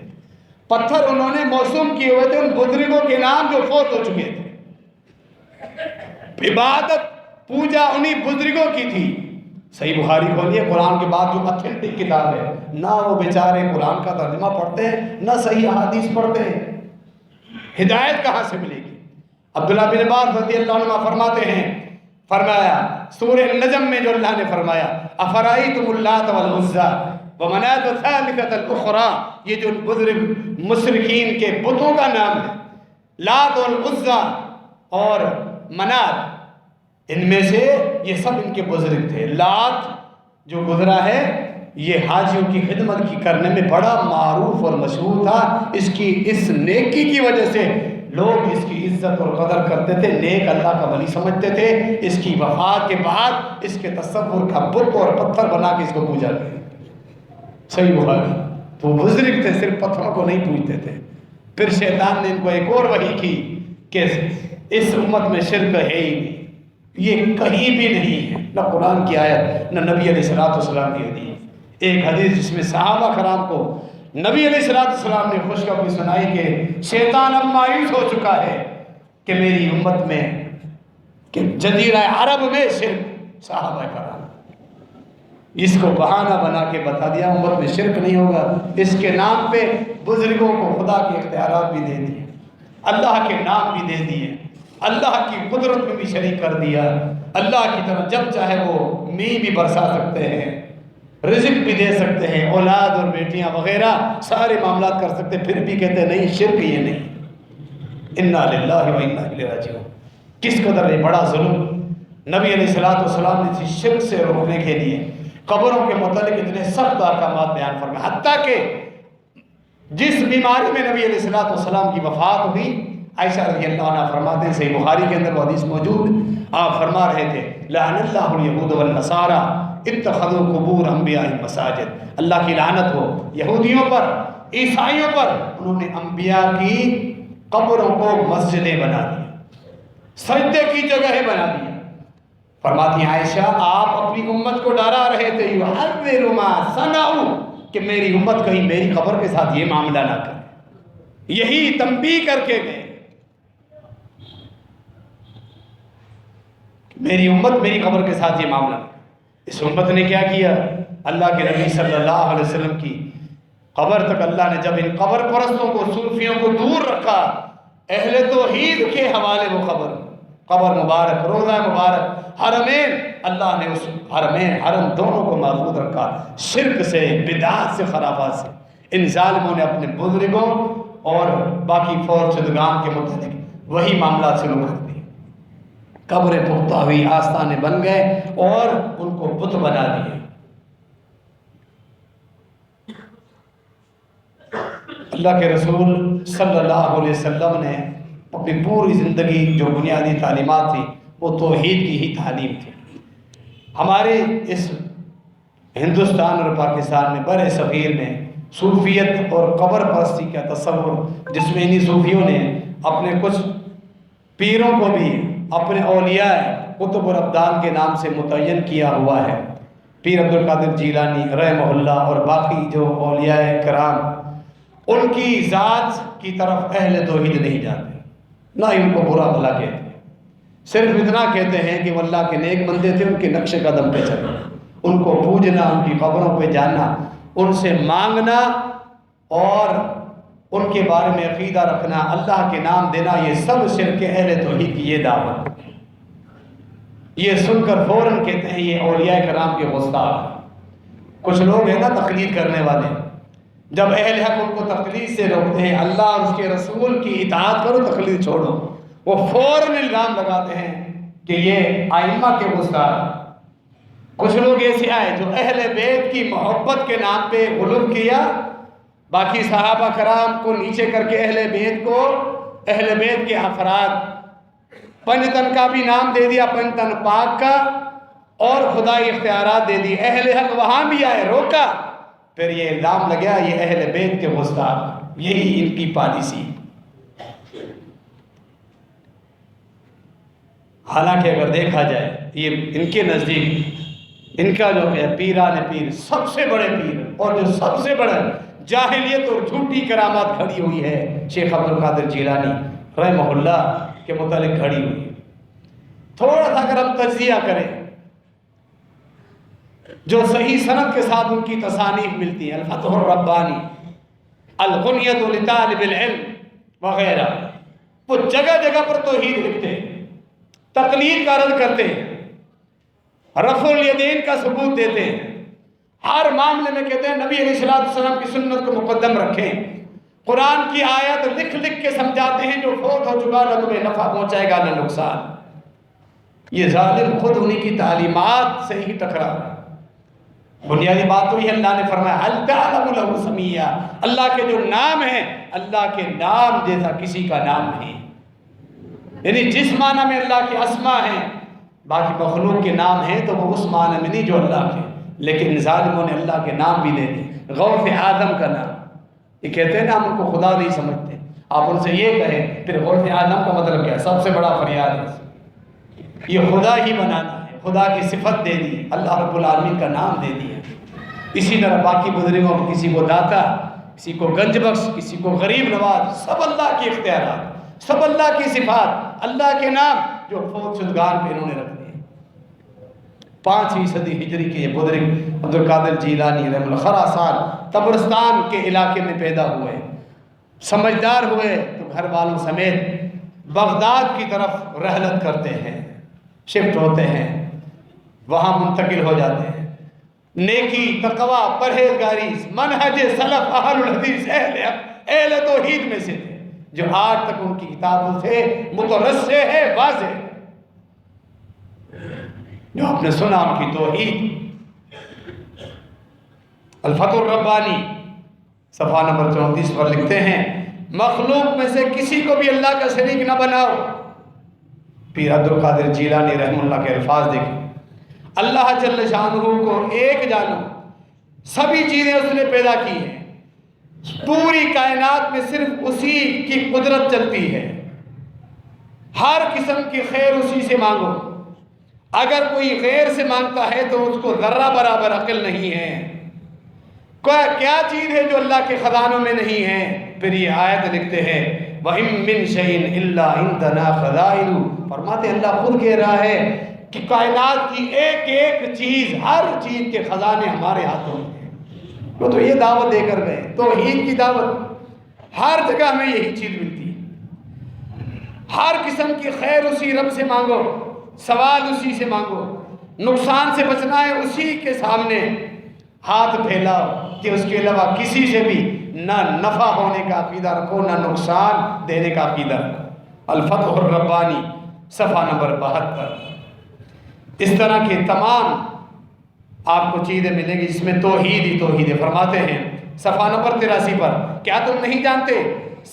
پتھر انہوں نے موسوم کیے ہوئے تھے ان بزرگوں کے نام جو فوت ہو چکے تھے۔ عبادت پوجا انہی بزرگوں کی تھی۔ صحیح بخاری کھولیے، قرآن کے بعد جو اتھینٹک کتاب ہے، نہ وہ بیچارے قرآن کا ترجمہ پڑھتے ہیں نہ صحیح احادیث پڑھتے ہیں، ہدایت کہاں سے ملے گی؟ عبداللہ بن عباس رضی اللہ عنہ فرماتے ہیں، فرمایا سورہ النجم میں جو اللہ نے فرمایا افرائیتم اللات والعزیٰ ومناۃ الثالثۃ الاخری، یہ جو بزرگ مشرکین کے بتوں کا نام ہے، لات والعزیٰ اور منات، ان میں سے یہ سب ان کے بزرگ تھے۔ لات جو گزرا ہے یہ حاجیوں کی خدمت کی کرنے میں بڑا معروف اور مشہور تھا، اس نیکی کی وجہ سے لوگ اس کی عزت اور قدر کرتے تھے، نیک اللہ کا ولی سمجھتے تھے۔ اس کی وفات کے بعد اس کے تصور کا بت اور پتھر بنا کے اس کو پوجا کرتے۔ صحیح بخاری، تو بزرگ تھے، صرف پتھروں کو نہیں پوجتے تھے۔ پھر شیطان نے ان کو ایک اور وحی کی کہ اس امت میں شرک ہے ہی نہیں، یہ کہیں بھی نہیں ہے، نہ قرآن کی آیت نہ نبی علیہ السلام کی حدیث۔ ایک حدیث جس میں صحابہ کرام کو نبی علیہ السلام نے خوشخبری سنائی کہ شیطان اب مایوس ہو چکا ہے کہ میری امت میں، کہ جزیرہ عرب میں شرک، صحابہ کرام اس کو بہانہ بنا کے بتا دیا امت میں شرک نہیں ہوگا۔ اس کے نام پہ بزرگوں کو خدا کے اختیارات بھی دے دیے، اللہ کے نام بھی دے دیے، اللہ کی قدرت میں بھی شریک کر دیا۔ اللہ کی طرف جب چاہے وہ می بھی برسا سکتے ہیں، رزق بھی دے سکتے ہیں، اولاد اور بیٹیاں وغیرہ سارے معاملات کر سکتے، پھر بھی کہتے ہیں نہیں شرک یہ نہیں۔ انا للہ و انا الیہ راجعون۔ کس قدر یہ بڑا ظلم نبی علیہ السلام نے شرک سے روکنے کے لیے قبروں کے متعلق اتنے سخت احکامات بیان فرمائے، حتیٰ کہ جس بیماری میں نبی علیہ السلام کی وفات ہوئی، عائشہ رضی اللہ عنہ فرماتے ہیں، صحیح بخاری کے اندر وہ حدیث موجود ہے، آپ فرما رہے تھے لعن اللہ الیہود والنصارى اتخذوا قبور انبیاء مساجد، اللہ کی لعنت ہو یہودیوں پر، عیسائیوں پر، انہوں نے انبیاء کی قبروں کو مسجدیں بنا دی، سجدے کی جگہیں بنا دی۔ فرماتی عائشہ آپ اپنی امت کو ڈرا رہے تھے یحذر ما صنعوا، کہ میری امت کہیں میری قبر کے ساتھ یہ معاملہ نہ کرے، یہی تنبیہ کر کے گئے، میری امت میری قبر کے ساتھ یہ معاملہ۔ اس امت نے کیا کیا؟ اللہ کے نبی صلی اللہ علیہ وسلم کی قبر تک اللہ نے جب ان قبر پرستوں کو، صوفیوں کو دور رکھا، اہل توحید کے حوالے وہ قبر مبارک، روضہ مبارک، حرمین، اللہ نے اس حرمین حرم دونوں کو محفوظ رکھا شرک سے، بدعات سے، خرافات سے۔ ان ظالموں نے اپنے بزرگوں اور باقی فوج شدگان کے متعلق وہی معاملات شروع کر دی، قبریں پختہ ہوئی، آستانے بن گئے اور ان کو بت بنا دیے۔ اللہ کے رسول صلی اللہ علیہ وسلم نے اپنی پوری زندگی جو بنیادی تعلیمات تھی وہ توحید کی ہی تعلیم تھی۔ ہمارے اس ہندوستان اور پاکستان میں بر صغیر میں صوفیت اور قبر پرستی کا تصور، جس میں انہی صوفیوں نے اپنے کچھ پیروں کو بھی اپنے اولیاء قطب الابدال کے نام سے متعین کیا ہوا ہے۔ پیر عبد القادر جیلانی رحمہ اللہ اور باقی جو اولیاء کرام، ان کی ذات کی طرف اہل توحید نہیں جاتے، نہ ہی ان کو برا بھلا کہتے ہیں، صرف اتنا کہتے ہیں کہ وہ اللہ کے نیک بندے تھے، ان کے نقش قدم پہ چلنا، ان کو پوجنا، ان کی قبروں پہ جانا، ان سے مانگنا اور ان کے بارے میں عقیدہ رکھنا، اللہ کے نام دینا، یہ سب شرک اہل توحید کی یہ دعوت۔ یہ سن کر فوراً کہتے ہیں یہ اولیاء کرام کے گستاخ۔ کچھ لوگ ہیں نا تقلید کرنے والے، جب اہل حق ان کو تقلید سے روکتے ہیں، اللہ اور اس کے رسول کی اطاعت کرو، تقلید چھوڑو، وہ فوراً الزام لگاتے ہیں کہ یہ ائمہ کے گستاخ۔ کچھ لوگ ایسے آئے جو اہل بیت کی محبت کے نام پہ غلو کیا، باقی صحابہ کرام کو نیچے کر کے اہل بیت کے افراد، پنجتن کا بھی نام دے دیا، پنجتن پاک کا، اور خدائی اختیارات دے دی۔ اہل حق وہاں بھی آئے، روکا، پھر یہ الزام لگیا یہ اہل بیت کے گستاخ، یہی ان کی پالیسی۔ حالانکہ اگر دیکھا جائے یہ ان کے نزدیک ان کا جو ہے پیران پیر، سب سے بڑے پیر، اور جو سب سے بڑا جاہلیت اور جھوٹی کرامات کھڑی ہوئی ہے شیخ عبد القادر جیلانی رحمہ اللہ کے متعلق کھڑی ہوئی۔ تھوڑا سا اگر ہم تجزیہ کریں جو صحیح سند کے ساتھ ان کی تصانیف ملتی ہیں، الفتح الربانی، الغنیۃ لطالب العلم وغیرہ، وہ جگہ جگہ پر توحید لکھتے ہیں، تقلید کا رد کرتے ہیں، رفع الیدین کا ثبوت دیتے ہیں، ہر معاملے میں کہتے ہیں نبی علیہ السلام کی سنت کو مقدم رکھیں، قرآن کی آیت لکھ لکھ کے سمجھاتے ہیں جو فوت ہو چکا نہ تمہیں نفع پہنچائے گا نہ نقصان۔ یہ ظالم خود انہی کی تعلیمات سے ہی ٹکرا رہا ہے۔ بنیادی بات تو یہ اللہ نے فرمایا هل تعلم له سمیا، اللہ کے جو نام ہیں اللہ کے نام جیسا کسی کا نام نہیں، یعنی جس معنی میں اللہ کے اسماء ہیں باقی مخلوق کے نام ہیں تو وہ اس معنی میں نہیں جو اللہ کے، لیکن ظالموں نے اللہ کے نام بھی دے دی۔ غوث اعظم کا نام، یہ کہتے ہیں نا ہم ان کو خدا نہیں سمجھتے، آپ ان سے یہ کہیں پھر غوث اعظم کا مطلب کیا ہے؟ سب سے بڑا فریاد ہے، یہ خدا ہی بنانا ہے، خدا کی صفت دے دی، اللہ رب العالمین کا نام دے دیا۔ اسی طرح باقی بزرگوں کو کسی کو داتا، کسی کو گنج بخش، کسی کو غریب نواز، سب اللہ کے اختیارات، سب اللہ کی صفات، اللہ کے نام جو فوت شدگان پہ انہوں نے رکھ دیے۔ 5ویں صدی ہجری کے یہ بزرگ عبد القادر جیلانی رحمہ اللہ خراسان تبرستان کے علاقے میں پیدا ہوئے، سمجھدار ہوئے تو گھر والوں سمیت بغداد کی طرف رحلت کرتے ہیں، شفٹ ہوتے ہیں، وہاں منتقل ہو جاتے ہیں۔ نیکی، تقوی، پرہیزگاری، منہج سلف اہل الحدیث اہل توحید میں سے تھے، جو آج تک ان کی کتابوں سے مترسے ہے، واضح جو آپ نے سنا ان کی توحید۔ الفتح الربانی صفحہ نمبر 34 پر لکھتے ہیں مخلوق میں سے کسی کو بھی اللہ کا شریک نہ بناؤ۔ پیر عبد القادر جیلانی رحمہ اللہ کے الفاظ دیکھیں، اللہ جل شانہ کو ایک جانو، سبھی چیزیں اس نے پیدا کی ہیں، پوری کائنات میں صرف اسی کی قدرت چلتی ہے، ہر قسم کی خیر اسی سے مانگو، اگر کوئی غیر سے مانگتا ہے تو اس کو ذرہ برابر عقل نہیں ہے۔ کیا چیز ہے جو اللہ کے خزانوں میں نہیں ہے؟ پھر یہ آیت لکھتے ہیں وَإِن مِّن شَيْءٍ إِلَّا عِندَنَا خَزَائِنُهُ، فرماتے ہیں اللہ خود کہہ رہا ہے کہ کائنات کی ایک ایک چیز، ہر چیز کے خزانے ہمارے ہاتھوں میں ہیں۔ وہ تو یہ دعوت دے کر گئے، توحید کی دعوت، ہر جگہ ہمیں یہی چیز ملتی ہے، ہر قسم کی خیر اسی رب سے مانگو، سوال اسی سے مانگو، نقصان سے بچنا ہے اسی کے سامنے ہاتھ پھیلاؤ کہ اس کے علاوہ کسی سے بھی نہ نفع ہونے کا عقیدہ رکھو نہ نقصان دینے کا عقیدہ رکھو۔ الفتح الربانی صفحہ نمبر 72۔ اس طرح کے تمام آپ کو چیزیں ملیں گی جس میں توحید ہی توحید ہے۔ فرماتے ہیں صفحہ نمبر 83 پر کیا تم نہیں جانتے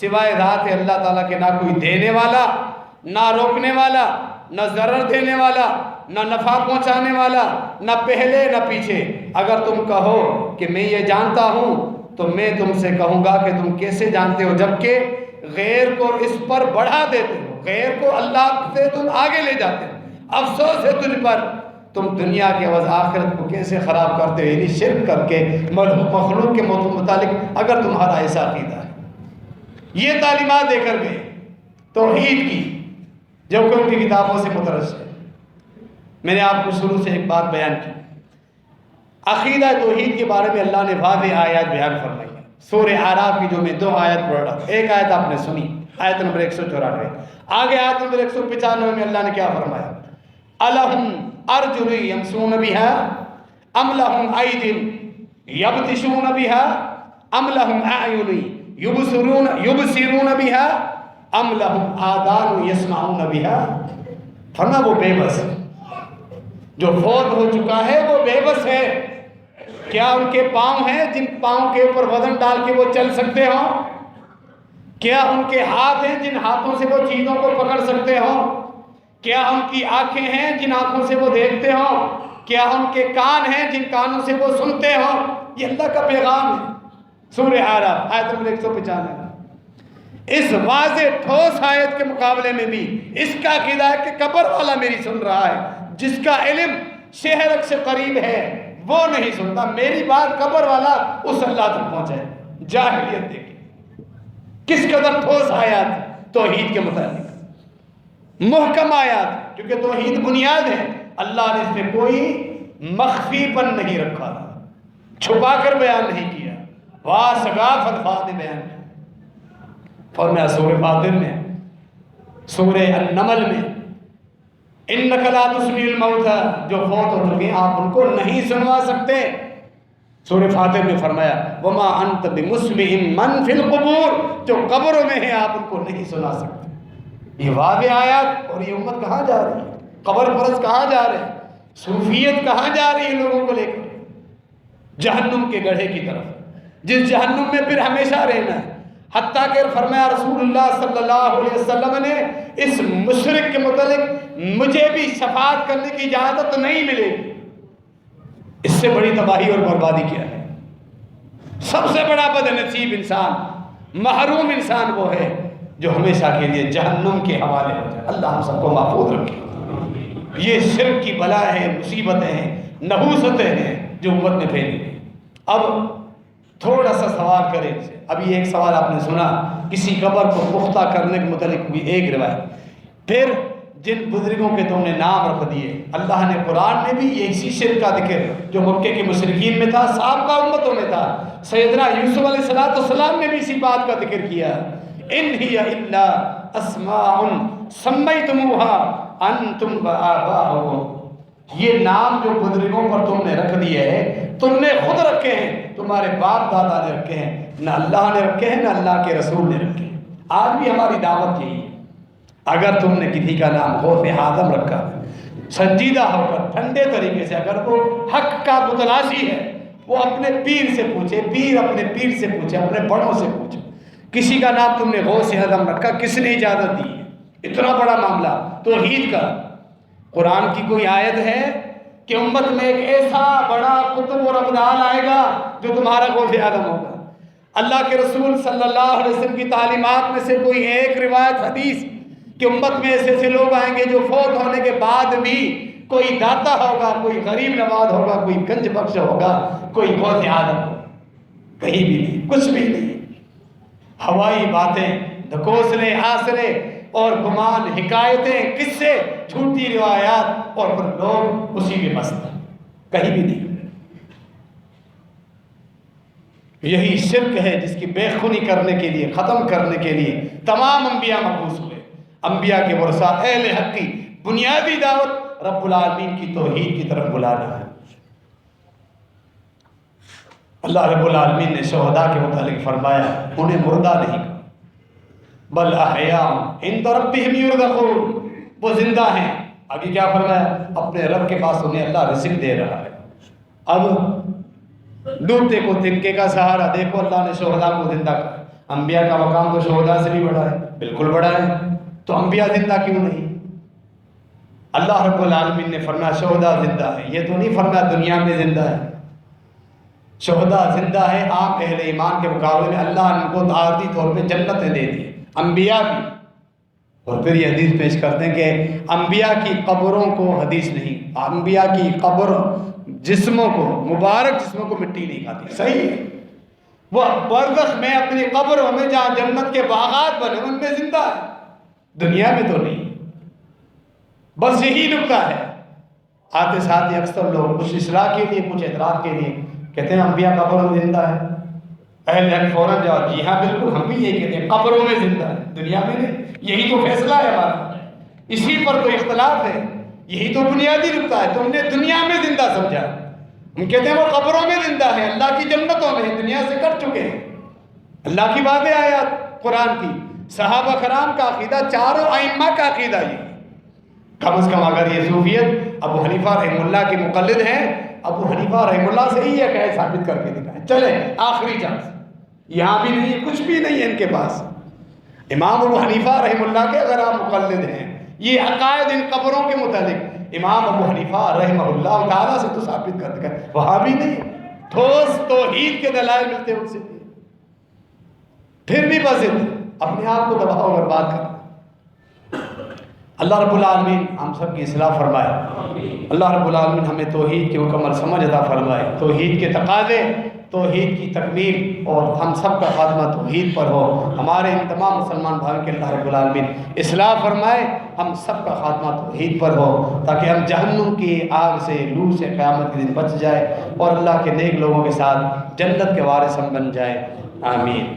سوائے ذات اللہ تعالیٰ کے نہ کوئی دینے والا، نہ روکنے والا، نہ ضرر دینے والا، نہ نفع پہنچانے والا، نہ پہلے نہ پیچھے۔ اگر تم کہو کہ میں یہ جانتا ہوں تو میں تم سے کہوں گا کہ تم کیسے جانتے ہو جبکہ غیر کو اس پر بڑھا دیتے ہو، غیر کو اللہ سے تم آگے لے جاتے ہو۔ افسوس ہے تجھ پر، تم دنیا کے عوض آخرت کو کیسے خراب کرتے ہو، یعنی شرک کر کے مخلوق کے متعلق اگر تمہارا ایسا عقیدہ ہے۔ یہ تعلیمات دے کر گئے توحید کی جو کہ ان کی کتابوں سے مترس ہے۔ میں نے آپ کو شروع سے ایک بات بیان کی، عقیدہ توحید کے بارے میں اللہ نے واضح آیات بیان فرمائی ہے۔ سورہ اعراف کی جو میں 2 آیت پڑھ رہا تھا، ایک آیت آپ نے سنی، آیت نمبر 194، آگے آیت نمبر 195 میں اللہ نے کیا فرمایا؟ الہم ارجل یمشون بہا ام لہم اید یبطشون بہا ام لہم اعین یبصرون بہا ام لہم آذان یسمعون بہا۔ فرمایا وہ بے بس ہے، جو فوت ہو چکا ہے وہ بے بس ہے۔ کیا ان کے پاؤں ہیں جن پاؤں کے اوپر وزن ڈال کے وہ چل سکتے ہوں؟ کیا ان کے ہاتھ ہیں جن ہاتھوں سے وہ چیزوں کو پکڑ سکتے ہوں؟ کیا ان کی آنکھیں ہیں جن آنکھوں سے وہ دیکھتے ہوں؟ کیا ان کے کان ہیں جن کانوں سے وہ سنتے ہوں؟ یہ اللہ کا پیغام ہے۔ سورہ اعراف آیت نمبر 195۔ اس واضح ٹھوس آیت کے مقابلے میں بھی اس کا عقیدہ ہے کہ قبر والا میری سن رہا ہے، جس کا علم شہرک سے قریب ہے وہ نہیں سنتا، میری بات قبر والا اس اللہ تک پہنچے۔ جاہلیت دیکھیں کس قدر ٹھوس آیات توحید کے متعلق۔ محکم آیات، کیونکہ توحید بنیاد ہے، اللہ نے اس میں کوئی مخفی پن نہیں رکھا، چھپا کر بیان نہیں کیا، واسگاف الفاظ بیان کیا۔ فرمایا سورہ فاطر میں، سورہ النمل میں، اِنَّكَ لَا تُسْمِعُ الْمَوْتَىٰ، جو فوت ہو چکے آپ ان کو نہیں سنوا سکتے۔ سورہ فاطر میں فرمایا وَمَا أَنْتَ بِمُسْمِعٍ مَّن فِي الْقُبُورِ، جو قبروں میں ہیں آپ ان کو نہیں سنا سکتے۔ یہ واضح آیات، اور یہ امت کہاں جا رہی ہے؟ قبر پرست کہاں جا رہے ہیں؟ صوفیت کہاں جا رہی ہے لوگوں کو لے کر؟ جہنم کے گڑھے کی طرف، جس جہنم میں پھر ہمیشہ رہنا ہے۔ حتیٰ کہ فرمایا رسول اللہ صلی اللہ علیہ وسلم نے اس مشرک کے متعلق مجھے بھی شفاعت کرنے کی اجازت نہیں ملے گی۔ اس سے بڑی تباہی اور بربادی کیا ہے؟ سب سے بڑا بد نصیب انسان، محروم انسان وہ ہے جو ہمیشہ کے لیے جہنم کے حوالے ہو جائے۔ اللہ ہم سب کو محفوظ رکھے۔ یہ شرک کی بلا ہے، مصیبتیں ہیں، نحوستیں ہیں جو امت میں پھیلی گئی۔ اب تھوڑا سا سوال کریں سے، ابھی ایک سوال آپ نے سنا کسی قبر کو پختہ کرنے کے متعلق بھی ایک روایت، پھر جن بزرگوں کے تم نے نام رکھ دیے، اللہ نے قرآن میں بھی یہ اسی شرک کا ذکر جو مکے کے مشرکین میں تھا، سابقہ امتوں میں تھا، سیدنا یوسف علیہ السلام نے بھی اسی بات کا ذکر کیا، ان ہی الا اسماء سمیتموها انتم وآباؤکم، یہ نام جو بزرگوں پر تم نے رکھ دیے ہیں تم نے خود رکھے ہیں، تمہارے باپ دادا نے رکھے ہیں، نہ اللہ نے رکھے ہیں نہ اللہ کے رسول نے رکھے ہیں۔ آج بھی ہماری دعوت یہی ہے، اگر تم نے کسی کا نام غوث اعظم رکھا، سنجیدہ ہو کر ٹھنڈے طریقے سے، اگر وہ حق کا متلاشی ہے، وہ اپنے پیر سے پوچھے، پیر اپنے پیر سے پوچھے، اپنے بڑوں سے پوچھے، کسی کا نام تم نے غوث اعظم رکھا، کس نے اجازت دی ہے؟ اتنا بڑا معاملہ توحید کا، قرآن کی کوئی آیت ہے کہ امت میں ایک ایسا بڑا قطب اور ابدال آئے گا جو تمہارا غوث اعظم ہوگا؟ اللہ کے رسول صلی اللہ علیہ وسلم کی تعلیمات میں سے کوئی ایک روایت حدیث کہ امت میں ایسے ایسے لوگ آئیں گے جو فوت ہونے کے بعد بھی کوئی داتا ہوگا، کوئی غریب نواز ہوگا، کوئی گنج بخش ہوگا، کوئی غوث اعظم ہوگا؟ کہیں بھی نہیں، کچھ بھی نہیں۔ ہوائی باتیں، دھکوسلے، آسرے اور گمان، حکایتیں، قصے، جھوٹی روایات، اور پھر لوگ اسی میں مست ہیں، کہیں بھی نہیں۔ یہی شرک ہے جس کی بے خونی کرنے کے لیے، ختم کرنے کے لیے تمام انبیاء مبعوث ہوئے۔ انبیاء کے ورثہ، اہل حق کی بنیادی دعوت رب العالمین کی توحید کی طرف بلانا ہے۔ اللہ رب العالمین نے شہداء کے متعلق فرمایا انہیں مردہ نہیں کہا، بل احیاء عند ربہم یرزقون، وہ زندہ ہیں۔ آگے کیا فرمایا؟ اپنے رب کے پاس انہیں اللہ رزق دے رہا ہے۔ اب ڈوبتے کو تنکے کا سہارا، دیکھو اللہ نے شہداء کو زندہ کہا۔ انبیاء کا مقام تو شہداء سے بھی بڑا ہے، بالکل بڑا ہے، تو انبیاء زندہ کیوں نہیں؟ اللہ رب العالمین نے فرمایا شہداء زندہ ہے، یہ تو نہیں فرمایا دنیا میں زندہ ہے۔ شہداء زندہ ہے، عام اہل ایمان کے مقابلے میں اللہ نے ان کو عارضی طور پہ جنتیں دے دی، انبیاء بھی۔ اور پھر یہ حدیث پیش کرتے ہیں کہ انبیاء کی قبروں کو، حدیث نہیں، انبیاء کی قبر جسموں کو، مبارک جسموں کو مٹی نہیں کھاتی، صحیح ہے، وہ برزخ میں اپنی قبروں میں جہاں جنت کے باغات بنے ان میں زندہ ہے، دنیا میں تو نہیں۔ بس یہی نکتہ ہے۔ آتے ساتھ ہی اکثر لوگ کچھ اصلاح کے لیے، کچھ اعتراض کے لیے کہتے ہیں انبیاء قبروں میں زندہ ہے۔ اہل حق فوراً جواب، جی ہاں بالکل، ہم بھی یہی کہتے ہیں، قبروں میں زندہ ہے، دنیا میں نہیں، یہی تو فیصلہ ہے ہمارا، اسی پر تو اختلاف ہے، یہی تو بنیادی نکتہ ہے۔ تم نے دنیا میں زندہ سمجھا، ہم کہتے ہیں وہ قبروں میں زندہ ہے، اللہ کی جنتوں میں، دنیا سے کٹ چکے ہیں۔ اللہ کی باتیں آیات قرآن کی، صحابہ کرام کا عقیدہ، چاروں ائمہ کا عقیدہ یہ، کم از کم اگر یہ صوفیت ابو حنیفہ رحمہ اللہ کے مقلد ہیں، ابو حنیفہ رحمہ اللہ سے ہی یہ کہے ثابت کر کے دکھائیں، چلے آخری چانس، یہاں بھی نہیں ہے، کچھ بھی نہیں ہے ان کے پاس۔ امام ابو حنیفہ رحمہ اللہ کے اگر آپ مقلد ہیں، یہ عقائد ان قبروں کے متعلق امام ابو حنیفہ رحمہ اللہ تعالیٰ سے تو ثابت کر دکھائیں، وہاں بھی نہیں، ٹھوس توحید کے دلائل ملتے ان سے، پھر بھی بزد اپنے آپ کو دباؤ اور بات کرنا۔ اللہ رب العالمین ہم سب کی اصلاح فرمائے، اللہ رب العالمین ہمیں توحید کی مکمل سمجھ عطا فرمائے، توحید کے تقاضے توحید کی تکمیل اور ہم سب کا خاتمہ توحید پر ہو. ہمارے ان تمام مسلمان بھائیوں کے اللہ رب العالمین اصلاح فرمائے, ہم سب کا خاتمہ توحید پر ہو, تاکہ ہم جہنم کی آگ سے, لو سے قیامت کے دن بچ جائے اور اللہ کے نیک لوگوں کے ساتھ جنت کے وارث ہم بن جائیں. آمین.